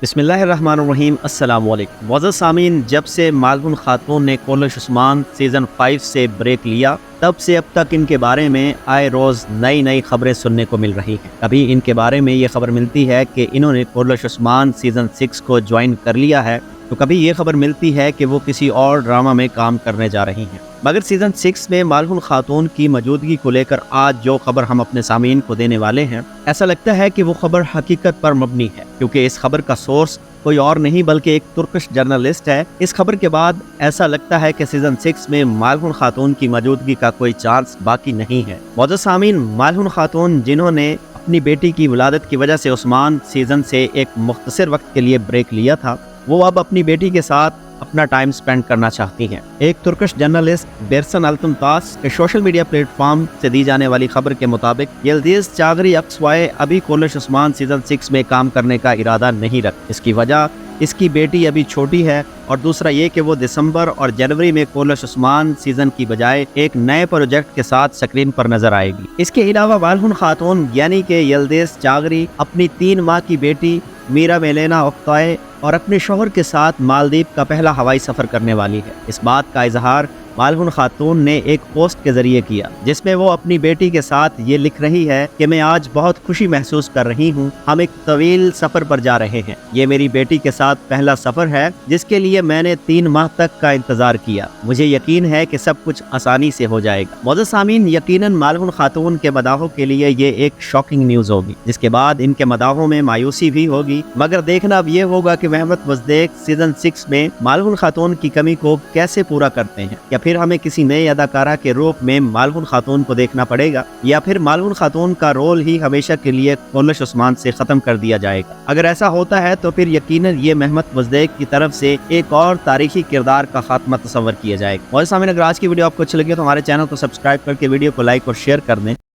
بسم اللہ الرحمن الرحیم۔ السلام علیکم معزز سامعین، جب سے مالہن خاتون نے کولش عثمان سیزن 5 سے بریک لیا تب سے اب تک ان کے بارے میں آئے روز نئی خبریں سننے کو مل رہی ہیں۔ کبھی ان کے بارے میں یہ خبر ملتی ہے کہ انہوں نے کولش عثمان سیزن 6 کو جوائن کر لیا ہے، تو کبھی یہ خبر ملتی ہے کہ وہ کسی اور ڈرامہ میں کام کرنے جا رہی ہیں۔ مگر سیزن 6 میں مالہن خاتون کی موجودگی کو لے کر آج جو خبر ہم اپنے سامعین کو دینے والے ہیں، ایسا لگتا ہے کہ وہ خبر حقیقت پر مبنی ہے، کیونکہ اس خبر کا سورس کوئی اور نہیں بلکہ ایک ترکش جرنلسٹ ہے۔ اس خبر کے بعد ایسا لگتا ہے کہ سیزن 6 میں مالہن خاتون کی موجودگی کا کوئی چانس باقی نہیں ہے۔ معزز سامعین، مالہن خاتون جنہوں نے اپنی بیٹی کی ولادت کی وجہ سے عثمان سیزن سے ایک مختصر وقت کے لیے بریک لیا تھا، وہ اب اپنی بیٹی کے ساتھ اپنا ٹائم سپینڈ کرنا چاہتی ہیں۔ ایک ترکش جرنلسٹ بیرسن التمتاس کے سوشل میڈیا پلیٹ فارم سے دی جانے والی خبر کے مطابق یلدیز چاغری اکسوائے ابھی کولش عثمان سیزن 6 میں کام کرنے کا ارادہ نہیں رکھ۔ اس کی وجہ اس کی بیٹی ابھی چھوٹی ہے، اور دوسرا یہ کہ وہ دسمبر اور جنوری میں کولش عثمان سیزن کی بجائے ایک نئے پروجیکٹ کے ساتھ سکرین پر نظر آئے گی۔ اس کے علاوہ مالہن خاتون یعنی کہ یلدیز چاغری اپنی 3 ماہ کی بیٹی میرا میلینا اختائے اور اپنے شوہر کے ساتھ مالدیپ کا پہلا ہوائی سفر کرنے والی ہے۔ اس بات کا اظہار مالہن خاتون نے ایک پوسٹ کے ذریعے کیا، جس میں وہ اپنی بیٹی کے ساتھ یہ لکھ رہی ہے کہ میں آج بہت خوشی محسوس کر رہی ہوں، ہم ایک طویل سفر پر جا رہے ہیں۔ یہ میری بیٹی کے ساتھ پہلا سفر ہے جس کے لیے میں نے 3 ماہ تک کا انتظار کیا۔ مجھے یقین ہے کہ سب کچھ آسانی سے ہو جائے گا۔ معزز سامعین، یقیناً مالہن خاتون کے مداحوں کے لیے یہ ایک شاکنگ نیوز ہوگی، جس کے بعد ان کے مداحوں میں مایوسی بھی ہوگی، مگر دیکھنا اب یہ ہوگا کہ محمد وزدیک سیزن 6 میں مالہن خاتون کی کمی کو کیسے پورا کرتے ہیں، یا پھر ہمیں کسی نئے اداکارہ کے روپ میں مالہن خاتون کو دیکھنا پڑے گا، یا پھر مالہن خاتون کا رول ہی ہمیشہ کے لیے کولش عثمان سے ختم کر دیا جائے گا۔ اگر ایسا ہوتا ہے تو پھر یقیناً یہ محمد وزدیک کی طرف سے ایک اور تاریخی کردار کا خاتمہ تصور کیا جائے گا۔ اور سامنے اگر آج کی ویڈیو آپ کو اچھی لگی تو ہمارے چینل کو سبسکرائب کر کے ویڈیو کو لائک اور شیئر کر دیں۔